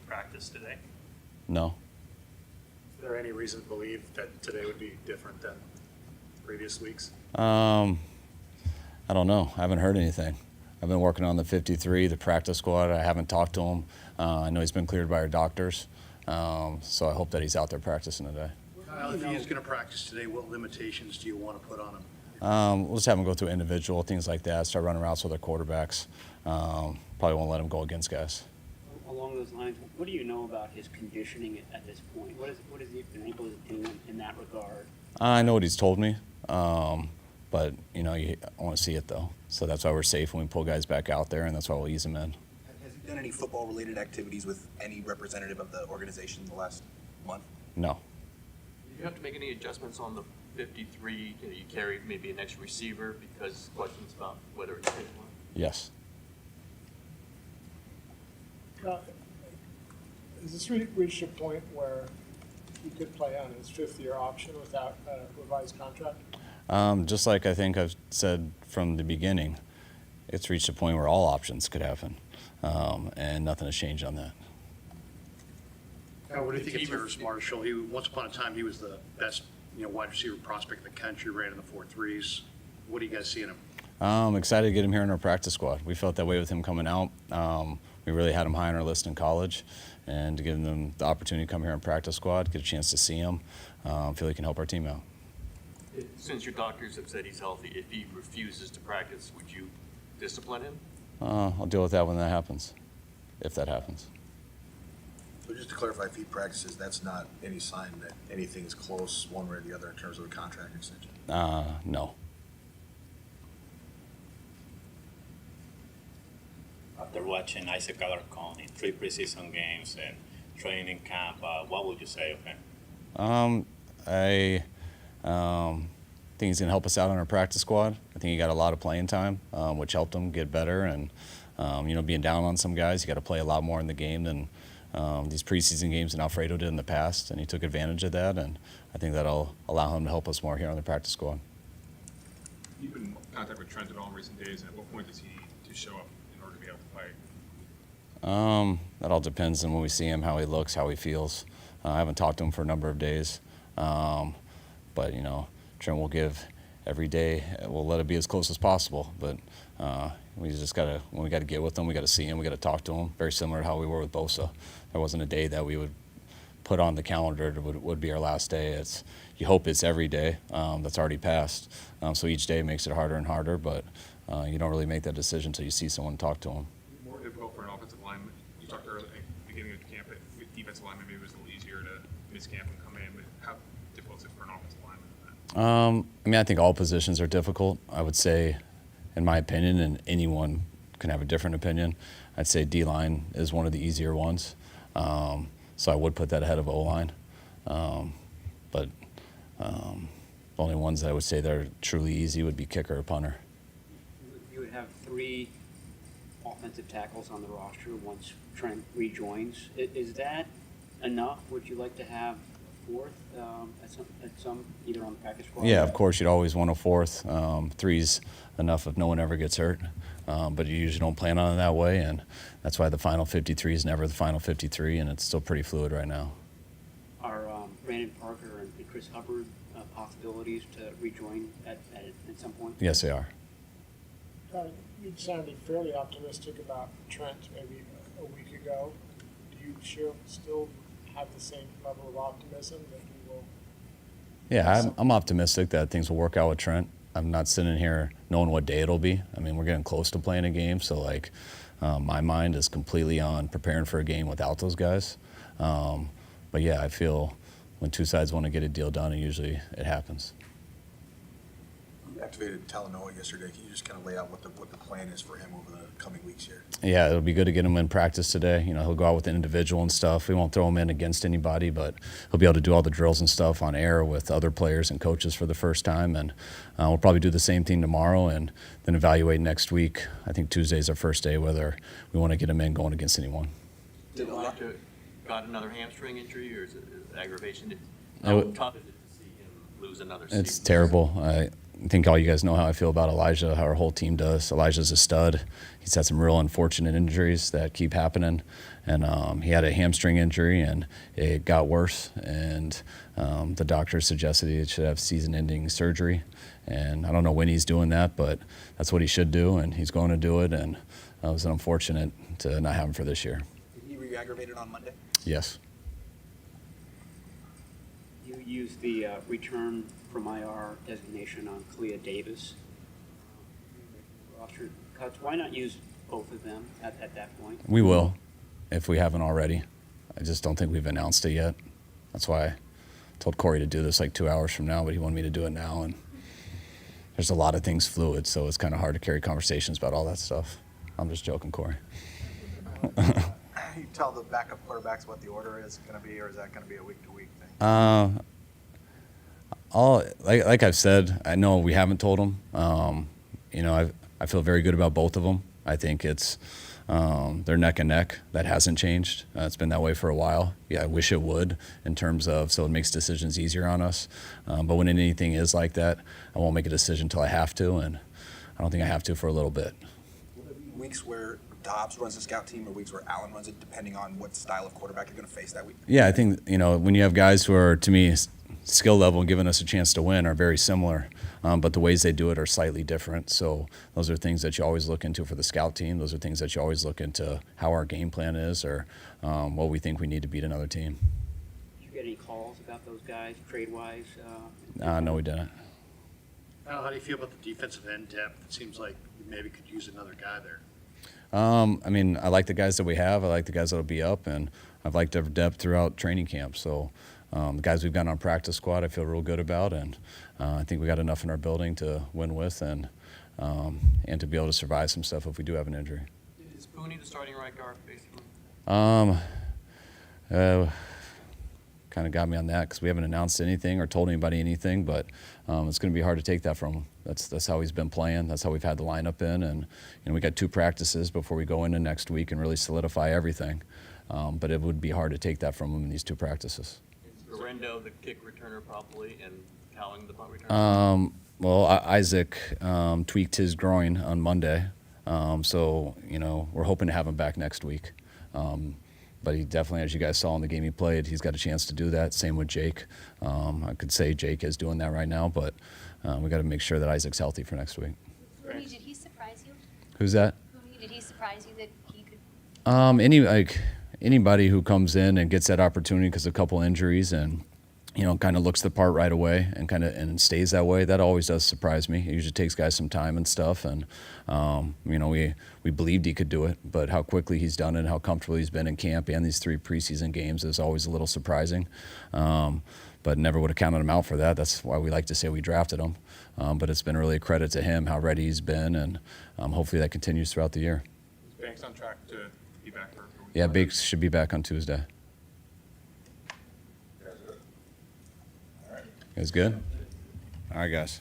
practice today? No. Is there any reason to believe that today would be different than previous weeks? I don't know. I haven't heard anything. I've been working on the 53, the practice squad. I haven't talked to him. I know he's been cleared by our doctors, so I hope that he's out there practicing today. Kyle, if he is going to practice today, what limitations do you want to put on him? We'll just have him go through individual things like that, start running routes with our quarterbacks. Probably won't let him go against guys. Along those lines, what do you know about his conditioning at this point? What has he been able to do in that regard? I know what he's told me, but I want to see it though. So that's why we're safe when we pull guys back out there, and that's why we'll ease them in. Has he done any football-related activities with any representative of the organization in the last month? No. Do you have to make any adjustments on the 53? You carry maybe an extra receiver because questions about whether it's fit one? Yes. Has this reached a point where he could play on his fifth-year option without a revised contract? Just like I think I've said from the beginning, it's reached a point where all options could happen, and nothing has changed on that. Kyle, what do you think of Ter Marshall? Once upon a time, he was the best wide receiver prospect in the country, ran in the 4.3s. What do you guys see in him? I'm excited to get him here in our practice squad. We felt that way with him coming out. We really had him high on our list in college, and to give them the opportunity to come here in practice squad, get a chance to see him, feel he can help our team out. Since your doctors have said he's healthy, if he refuses to practice, would you discipline him? I'll deal with that when that happens, if that happens. So just to clarify, if he practices, that's not any sign that anything's close one way or the other in terms of a contract extension? No. After watching Isaac Alarcon in 3 preseason games and training camp, what would you say of him? I think he's going to help us out on our practice squad. I think he got a lot of playing time, which helped him get better. And, being down on some guys, you got to play a lot more in the game than these preseason games that Alfredo did in the past. And he took advantage of that. And I think that'll allow him to help us more here on the practice squad. You've been in contact with Trent at all in recent days, and at what point does he show up in order to be able to play? That all depends on when we see him, how he looks, how he feels. I haven't talked to him for a number of days. But, Trent will give every day. We'll let it be as close as possible. But we just when we got to get with him, we got to see him, we got to talk to him. Very similar to how we were with Bosa. There wasn't a day that we would put on the calendar that would be our last day. You hope it's every day. That's already passed. So each day makes it harder and harder, but you don't really make that decision until you see someone talk to him. More difficult for an offensive lineman. You talked earlier at the beginning of camp that with defensive lineman maybe it was a little easier to miss camp and come in, but how difficult is it for an offensive lineman? I think all positions are difficult. I would say, in my opinion, and anyone can have a different opinion, I'd say D-line is one of the easier ones. So I would put that ahead of O-line. But the only ones that I would say that are truly easy would be kicker or punter. You would have 3 offensive tackles on the roster once Trent rejoins. Is that enough? Would you like to have 4th at some either on the practice squad? Yeah, of course you'd always want a 4th. 3's enough if no one ever gets hurt. But you usually don't plan on it that way, and that's why the final 53 is never the final 53, and it's still pretty fluid right now. Are Brandon Parker and Chris Hubbard possibilities to rejoin at some point? Yes, they are. You sounded fairly optimistic about Trent maybe a week ago. Do you still have the same level of optimism that he will? Yeah, I'm optimistic that things will work out with Trent. I'm not sitting here knowing what day it'll be. I mean, we're getting close to playing a game, so my mind is completely on preparing for a game without those guys. But yeah, I feel when 2 sides want to get a deal done, and usually it happens. You activated Talanoa yesterday. Can you just kind of lay out what the plan is for him over the coming weeks here? Yeah, it'll be good to get him in practice today. He'll go out with an individual and stuff. We won't throw him in against anybody, but he'll be able to do all the drills and stuff on air with other players and coaches for the first time. And we'll probably do the same thing tomorrow and then evaluate next week. I think Tuesday's our first day, whether we want to get him in going against anyone. Did Elijah got another hamstring injury, or is it aggravation? How tough is it to see him lose another season? It's terrible. think all you guys know how I feel about Elijah, how our whole team does. Elijah's a stud. He's had some real unfortunate injuries that keep happening. And he had a hamstring injury, and it got worse. And the doctor suggested he should have season-ending surgery. And I don't know when he's doing that, but that's what he should do, and he's going to do it. And it was unfortunate to not have him for this year. Did he re-aggravated on Monday? Yes. You used the return from IR designation on Clea Davis. Roster cuts. Why not use both of them at that point? We will, if we haven't already. I just don't think we've announced it yet. That's why I told Corey to do this like 2 hours from now, but he wanted me to do it now. And there's a lot of things fluid, so it's kind of hard to carry conversations about all that stuff. I'm just joking, Corey. You tell the backup quarterbacks what the order is going to be, or is that going to be a week-to-week thing? Like I've said, I know we haven't told them. I feel very good about both of them. I think it's they're neck and neck. That hasn't changed. It's been that way for a while. Yeah, I wish it would in terms of so it makes decisions easier on us. But when anything is like that, I won't make a decision until I have to, and I don't think I have to for a little bit. Will there be weeks where Dobbs runs the scout team or weeks where Allen runs it, depending on what style of quarterback you're going to face that week? Yeah, I think, when you have guys who are, to me, skill level and giving us a chance to win are very similar, but the ways they do it are slightly different. So those are things that you always look into for the scout team. Those are things that you always look into how our game plan is or what we think we need to beat another team. Did you get any calls about those guys, trade-wise? No, we didn't. How do you feel about the defensive end depth? It seems like you maybe could use another guy there. I like the guys that we have. I like the guys that will be up, and I've liked their depth throughout training camp. So the guys we've got on practice squad, I feel real good about, and I think we got enough in our building to win with and to be able to survive some stuff if we do have an injury. Is Pooney the starting right guard, basically? Kind of got me on that because we haven't announced anything or told anybody anything, but it's going to be hard to take that from him. That's how he's been playing. That's how we've had the lineup in, and we got 2 practices before we go into next week and really solidify everything. But it would be hard to take that from him in these 2 practices. Is Berendo the kick returner probably, and Cowling the punt returner? Isaac tweaked his groin on Monday, so we're hoping to have him back next week. But he definitely, as you guys saw in the game he played, he's got a chance to do that. Same with Jake. I could say Jake is doing that right now, but we got to make sure that Isaac's healthy for next week. Rooney, did he surprise you? Who's that? Rooney, did he surprise you that he could? Anybody who comes in and gets that opportunity because of a couple injuries and kind of looks the part right away and stays that way, that always does surprise me. It usually takes guys some time and stuff, and we believed he could do it, but how quickly he's done it and how comfortable he's been in camp and these 3 preseason games is always a little surprising. But never would have counted him out for that. That's why we like to say we drafted him. But it's been really a credit to him how ready he's been, and hopefully that continues throughout the year. Is Banks on track to be back for a week? Yeah, Banks should be back on Tuesday. You guys good? All right, guys.